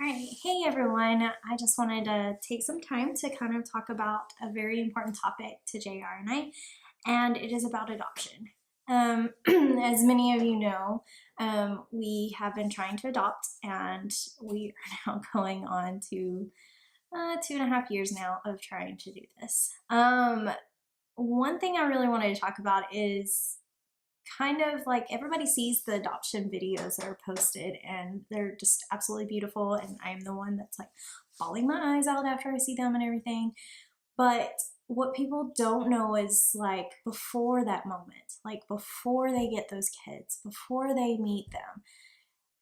right, hey everyone. I just wanted to take some time to kind of talk about a very important topic to JR and I, and it is about adoption. As many of you know, we have been trying to adopt, and we are now going on to 2.5 years now of trying to do this. One thing I really wanted to talk about is kind of like everybody sees the adoption videos that are posted and they're just absolutely beautiful, and I'm the one that's like bawling my eyes out after I see them and everything. But what people don't know is like before that moment, like before they get those kids, before they meet them,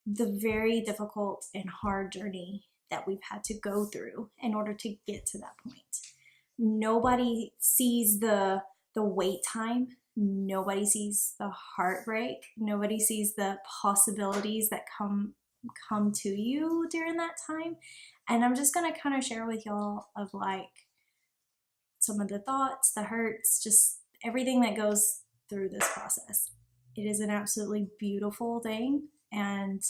the very difficult and hard journey that we've had to go through in order to get to that point. Nobody sees the wait time. Nobody sees the heartbreak. Nobody sees the possibilities that come to you during that time. And I'm just gonna kind of share with y'all of like some of the thoughts, the hurts, just everything that goes through this process. It is an absolutely beautiful thing, and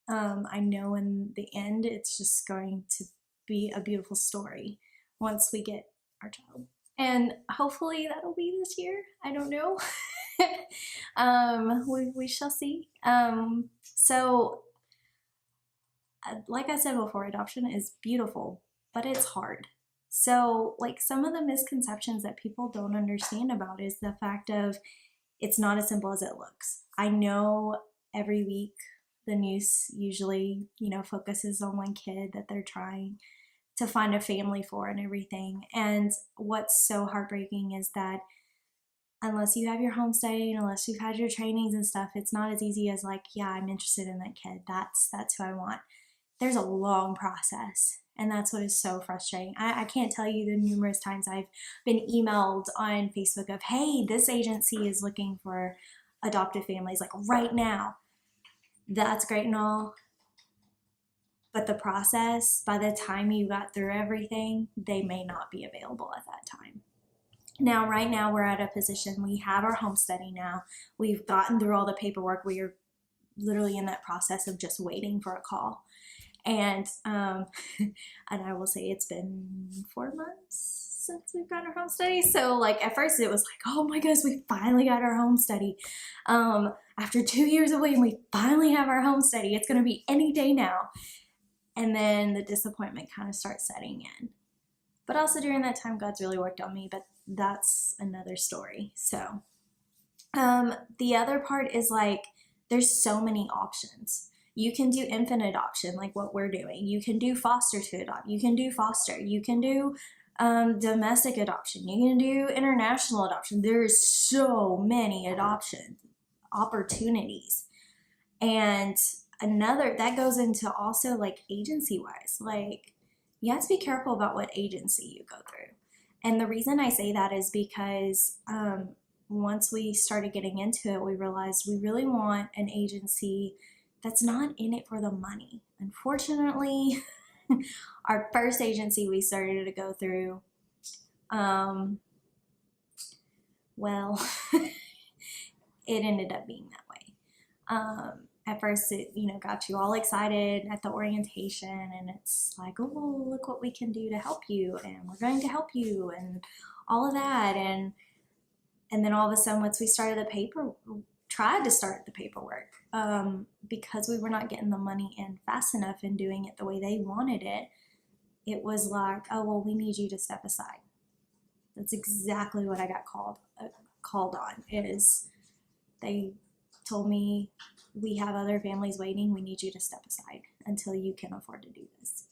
I know in the end it's just going to be a beautiful story once we get our child. And hopefully that'll be this year. I don't know. We shall see. Like I said before, adoption is beautiful, but it's hard. So, like, some of the misconceptions that people don't understand about is the fact of it's not as simple as it looks. I know every week the news usually, focuses on one kid that they're trying to find a family for and everything. And what's so heartbreaking is that unless you have your homesteading, unless you've had your trainings and stuff, it's not as easy as like, yeah, I'm interested in that kid. That's who I want. There's a long process. And that's what is so frustrating. I can't tell you the numerous times I've been emailed on Facebook of, hey, this agency is looking for adoptive families, like right now. That's great and all. But the process, by the time you got through everything, they may not be available at that time. Now, right now, we're at a position, we have our homesteading now. We've gotten through all the paperwork. We are literally in that process of just waiting for a call. And and I will say it's been 4 months since we've got our home study. So like at first it was like, oh my gosh, we finally got our home study. After 2 years of waiting, we finally have our home study. It's gonna be any day now. And then the disappointment kind of starts setting in. But also during that time, God's really worked on me, but that's another story. So the other part is like, there's so many options. You can do infant adoption, like what we're doing. You can do foster to adopt. You can do foster. You can do domestic adoption. You can do international adoption. There's so many adoption opportunities. And another, that goes into also like agency wise, like you have to be careful about what agency you go through. And the reason I say that is because once we started getting into it, we realized we really want an agency that's not in it for the money. Unfortunately, our first agency we started to go through, well, it ended up being that way. At first, it got you all excited at the orientation, and it's like, oh, look what we can do to help you, and we're going to help you, and all of that, and then all of a sudden, once we tried to start the paperwork, because we were not getting the money in fast enough and doing it the way they wanted it, it was like, oh, well, we need you to step aside. That's exactly what I got called on, is they told me, we have other families waiting, we need you to step aside until you can afford to do this.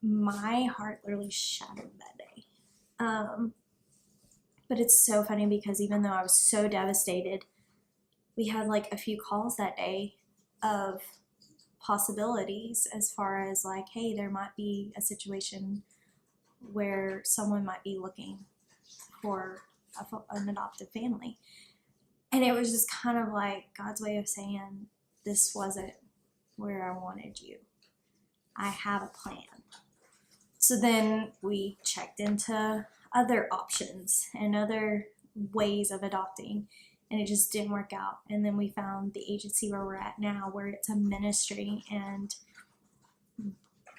My heart literally shattered that day. But it's so funny because even though I was so devastated, we had like a few calls that day of possibilities as far as like, hey, there might be a situation where someone might be looking for an adoptive family. And it was just kind of like God's way of saying, this wasn't where I wanted you. I have a plan. So then we checked into other options and other ways of adopting. and it just didn't work out. And then we found the agency where we're at now, where it's a ministry, and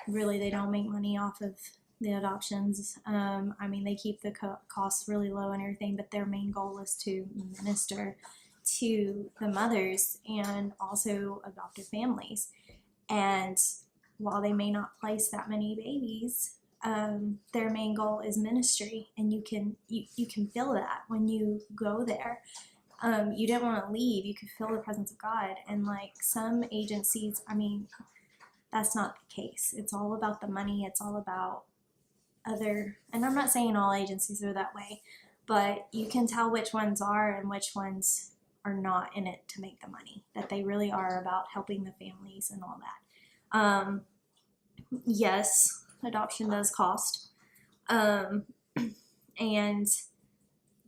really they don't make money off of the adoptions. I mean, they keep the costs really low and everything, but their main goal is to minister to the mothers and also adoptive families. And while they may not place that many babies, their main goal is ministry, and you can feel that when you go there. You didn't want to leave. You could feel the presence of God. And like some agencies, I mean, that's not the case. It's all about the money. It's all about other, and I'm not saying all agencies are that way, but you can tell which ones are and which ones are not in it to make the money, that they really are about helping the families and all that. Yes, adoption does cost. And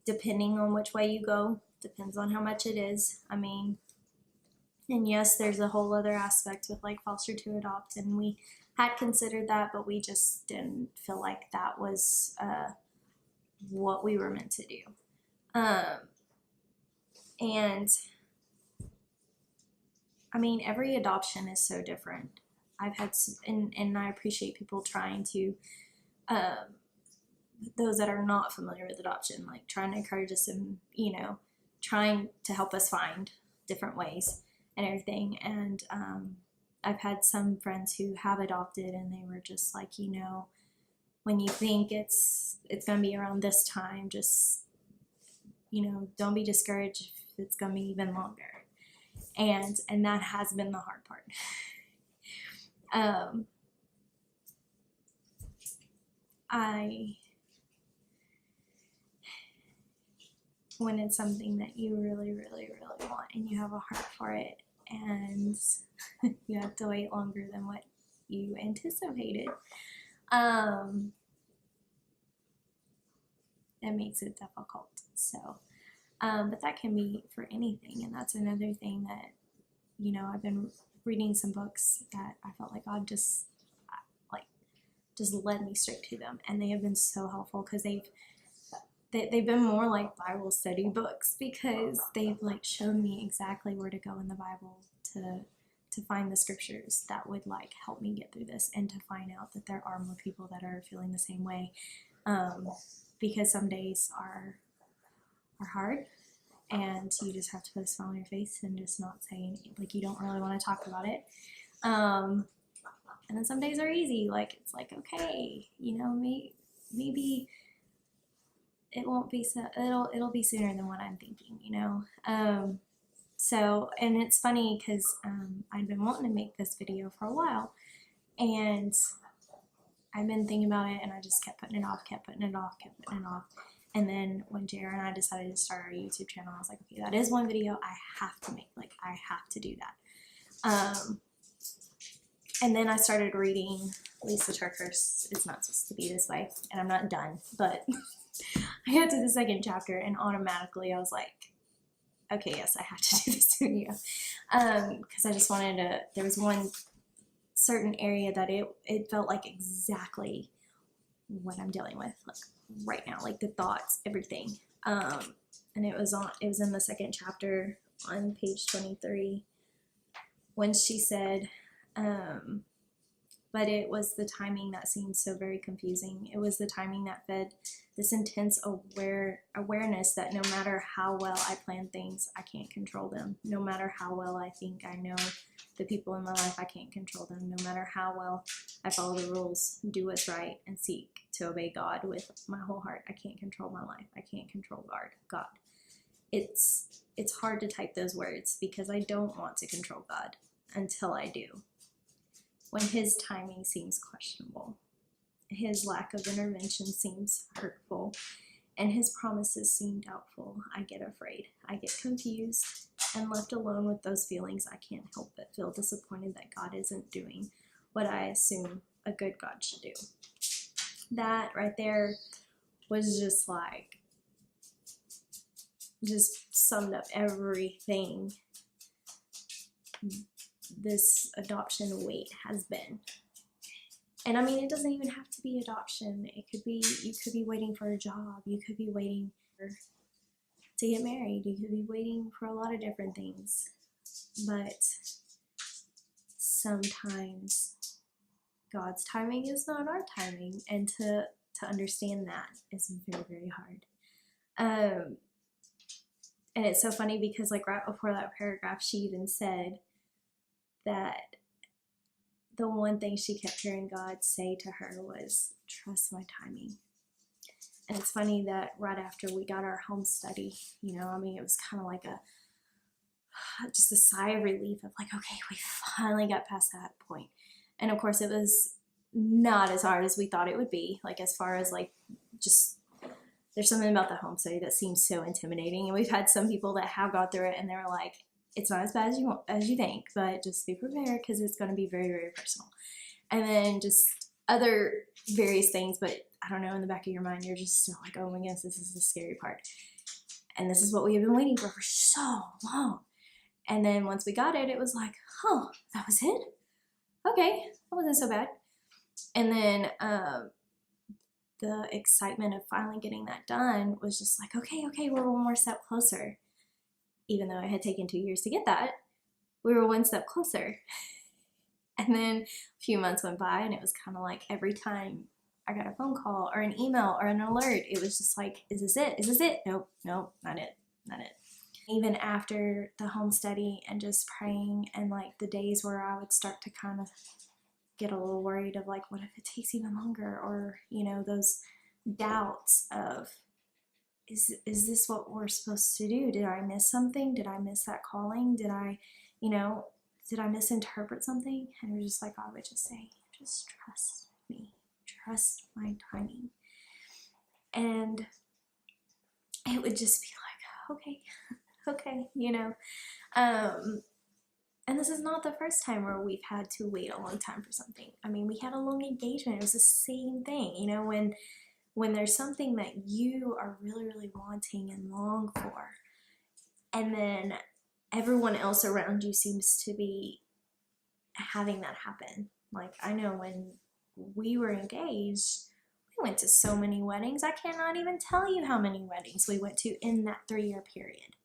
depending on which way you go, depends on how much it is. I mean, and yes, there's a whole other aspect with like foster to adopt, and we had considered that, but we just didn't feel like that was what we were meant to do. And I mean, every adoption is so different. I've had, and I appreciate people trying to, those that are not familiar with adoption, like trying to encourage us and, trying to help us find different ways and everything. And I've had some friends who have adopted, and they were just like, when you think it's going to be around this time, just, don't be discouraged if it's going to be even longer. And that has been the hard part. When it's something that you really, really, really want and you have a heart for it, and you have to wait longer than what you anticipated, it makes it difficult. So, but that can be for anything, and that's another thing that, I've been reading some books that I felt like God just led me straight to them, and they have been so helpful because they've been more like Bible study books, because they've like shown me exactly where to go in the Bible to find the scriptures that would like help me get through this, and to find out that there are more people that are feeling the same way, because some days are hard, and you just have to put a smile on your face and just not say anything, like you don't really want to talk about it. And then some days are easy, like it's like, okay, maybe it won't be so, it'll be sooner than what I'm thinking, So, and it's funny because I've been wanting to make this video for a while, and I've been thinking about it, and I just kept putting it off. And then when JR and I decided to start our YouTube channel, I was like, okay, that is one video I have to make. Like, I have to do that. And then I started reading Lisa TerKeurst's It's Not Supposed to Be This Way, and I'm not done, but I got to the second chapter, and automatically I was like, okay, yes, I have to do this video. Because I just wanted to, there was one certain area that it felt like exactly what I'm dealing with, like right now, like the thoughts, everything. And it was in the second chapter on page 23, when she said, but it was the timing that seemed so very confusing. It was the timing that fed this intense awareness that no matter how well I plan things, I can't control them. No matter how well I think I know the people in my life, I can't control them. No matter how well I follow the rules, do what's right, and seek to obey God with my whole heart, I can't control my life. I can't control God. It's hard to type those words because I don't want to control God until I do. When his timing seems questionable, his lack of intervention seems hurtful, and his promises seem doubtful, I get afraid. I get confused, and left alone with those feelings, I can't help but feel disappointed that God isn't doing what I assume a good God should do. That right there was just like, just summed up everything this adoption wait has been. And I mean, it doesn't even have to be adoption. It could be, you could be waiting for a job. You could be waiting for to get married. You could be waiting for a lot of different things. But sometimes God's timing is not our timing. And to understand that is very, very hard. And it's so funny because like right before that paragraph, she even said that the one thing she kept hearing God say to her was, trust my timing. And it's funny that right after we got our home study, you know, I mean, it was kind of like just a sigh of relief of like, okay, we finally got past that point. And of course, it was not as hard as we thought it would be. Like, as far as like, just, there's something about the home study that seems so intimidating. And we've had some people that have gone through it and they're like, it's not as bad as you think, but just be prepared because it's going to be very, very personal. And then just other various things, but I don't know, in the back of your mind, you're just still like, oh my goodness, this is the scary part. And this is what we have been waiting for so long. And then once we got it, it was like, oh, that was it? Okay, that wasn't so bad. And then the excitement of finally getting that done was just like, okay, we're one more step closer. Even though it had taken 2 years to get that, we were one step closer. And then a few months went by and it was kind of like every time I got a phone call or an email or an alert, it was just like, is this it? Is this it? Nope, not it. Even after the home study and just praying and like the days where I would start to kind of get a little worried of like, what if it takes even longer? Or, you know, those doubts of, is this what we're supposed to do? Did I miss something? Did I miss that calling? Did I misinterpret something? And it was just like, I would just say, just trust me, trust my timing. And it would just be like, okay, you know. And this is not the first time where we've had to wait a long time for something. I mean, we had a long engagement. It was the same thing, you know, when there's something that you are really, really wanting and long for, and then everyone else around you seems to be having that happen. Like, I know when we were engaged, we went to so many weddings. I cannot even tell you how many weddings we went to in that 3-year period.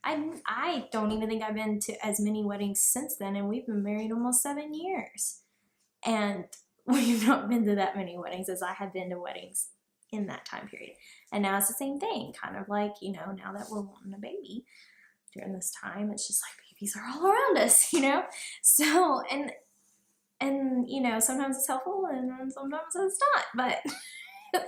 I don't even think I've been to as many weddings since then, and we've been married almost 7 years. And we've not been to that many weddings as I have been to weddings in that time period. And now it's the same thing, kind of like, you know, now that we're wanting a baby during this time, it's just like babies are all around us, you know? So, and you know, sometimes it's helpful and sometimes it's not, but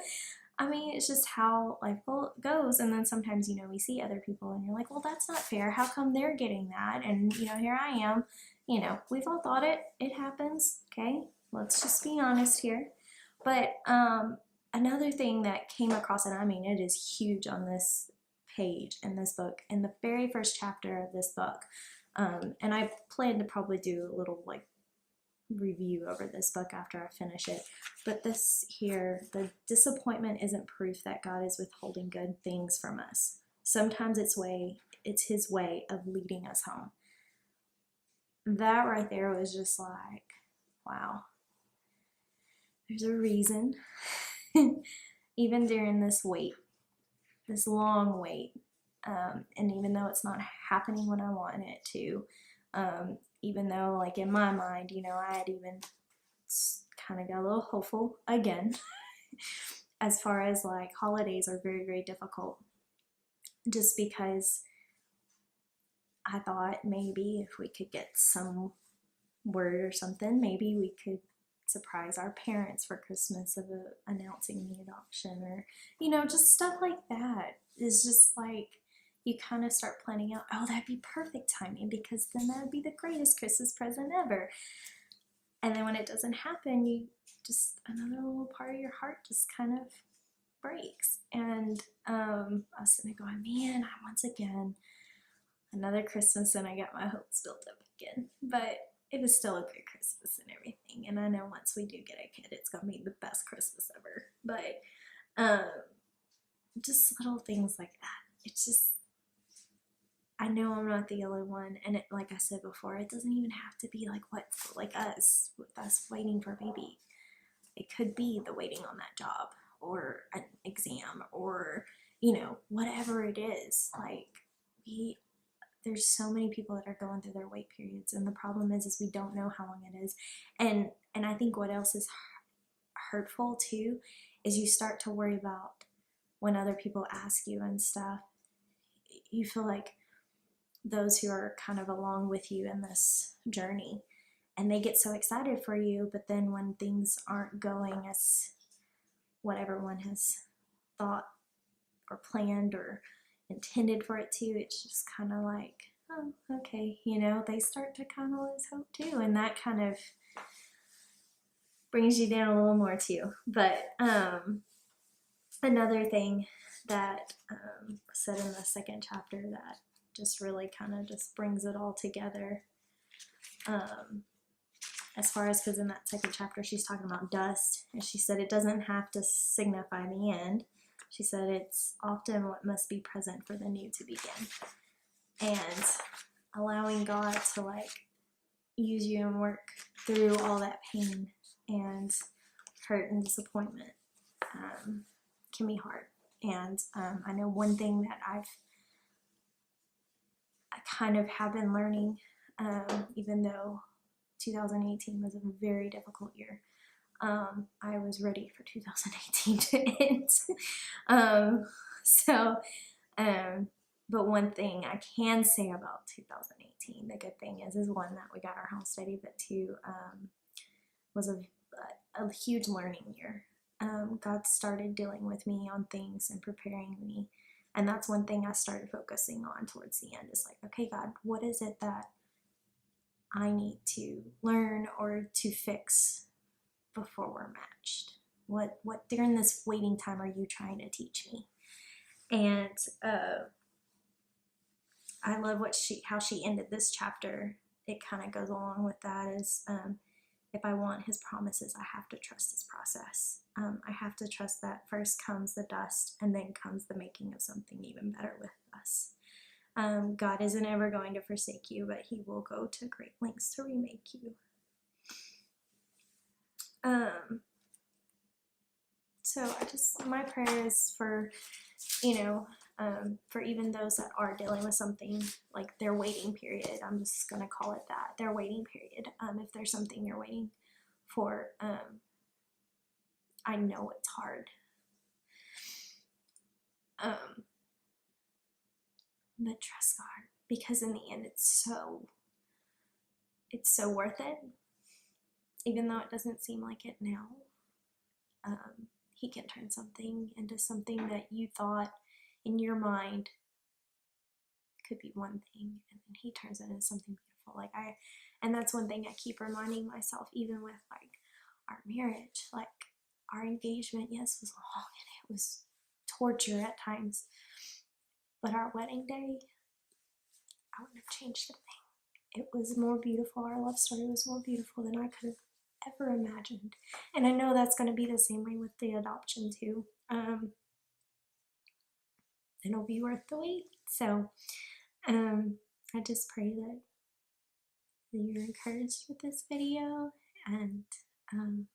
I mean, it's just how life goes. And then sometimes, you know, we see other people and you're like, well, that's not fair. How come they're getting that? And, you know, here I am. You know, we've all thought it. It happens. Okay. Let's just be honest here. But another thing that came across, and I mean, it is huge on this page in this book, in the very first chapter of this book. And I plan to probably do a little like review over this book after I finish it. But this here, the disappointment isn't proof that God is withholding good things from us. Sometimes it's his way of leading us home. That right there was just like, wow. There's a reason. Even during this wait, this long wait, and even though it's not happening when I want it to, even though like in my mind, you know, I had even kind of got a little hopeful again as far as like holidays are very, very difficult, just because I thought maybe if we could get some word or something, maybe we could surprise our parents for Christmas of announcing the adoption, or, you know, just stuff like that. It's just like, you kind of start planning out, oh, that'd be perfect timing because then that would be the greatest Christmas present ever. And then when it doesn't happen, you just, another little part of your heart just kind of breaks. And I was sitting there going, man, once again, another Christmas and I got my hopes built up again. But it was still a good Christmas and everything. And I know once we do get a kid, it's going to be the best Christmas ever. But just little things like that. It's just, I know I'm not the only one, and it, like I said before, it doesn't even have to be like us, with us waiting for a baby. It could be the waiting on that job, or an exam, or, whatever it is, like there's so many people that are going through their wait periods, and the problem is we don't know how long it is. And I think what else is hurtful too is you start to worry about when other people ask you and stuff. You feel like those who are kind of along with you in this journey, and they get so excited for you, but then when things aren't going as what everyone has thought or planned or intended for it to, it's just kind of like, oh, okay, they start to kind of lose hope too, and that kind of brings you down a little more too. But another thing that said in the second chapter that just really kind of just brings it all together, as far as, because in that second chapter she's talking about dust, and she said it doesn't have to signify the end. She said it's often what must be present for the new to begin. And allowing God to like use you and work through all that pain and hurt and disappointment can be hard. And I know one thing that I kind of have been learning, even though 2018 was a very difficult year, I was ready for 2018 to end. But one thing I can say about 2018, the good thing is one, that we got our house ready, but two, was a huge learning year. God started dealing with me on things and preparing me. And that's one thing I started focusing on towards the end, is like, okay, God, what is it that I need to learn or to fix before we're matched? What during this waiting time are you trying to teach me? And I love how she ended this chapter. It kind of goes along with that, is if I want his promises, I have to trust his process. I have to trust that first comes the dust, and then comes the making of something even better with us. God isn't ever going to forsake you, but he will go to great lengths to remake you. So my prayer is for, for even those that are dealing with something like their waiting period. I'm just going to call it that, their waiting period. If there's something you're waiting for, I know it's hard. But trust God, because in the end, it's so worth it. Even though it doesn't seem like it now, he can turn something into something that you thought in your mind could be one thing, and then he turns it into something beautiful. And that's one thing I keep reminding myself, even with like our marriage, like our engagement, yes, was long and it was torture at times, but our wedding day, I wouldn't have changed a thing. It was more beautiful. Our love story was more beautiful than I could have ever imagined. And I know that's going to be the same way with the adoption too. It'll be worth the wait. So I just pray that you're encouraged with this video, and I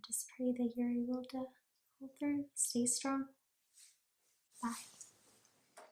just pray that you're able to hold through, stay strong. Bye.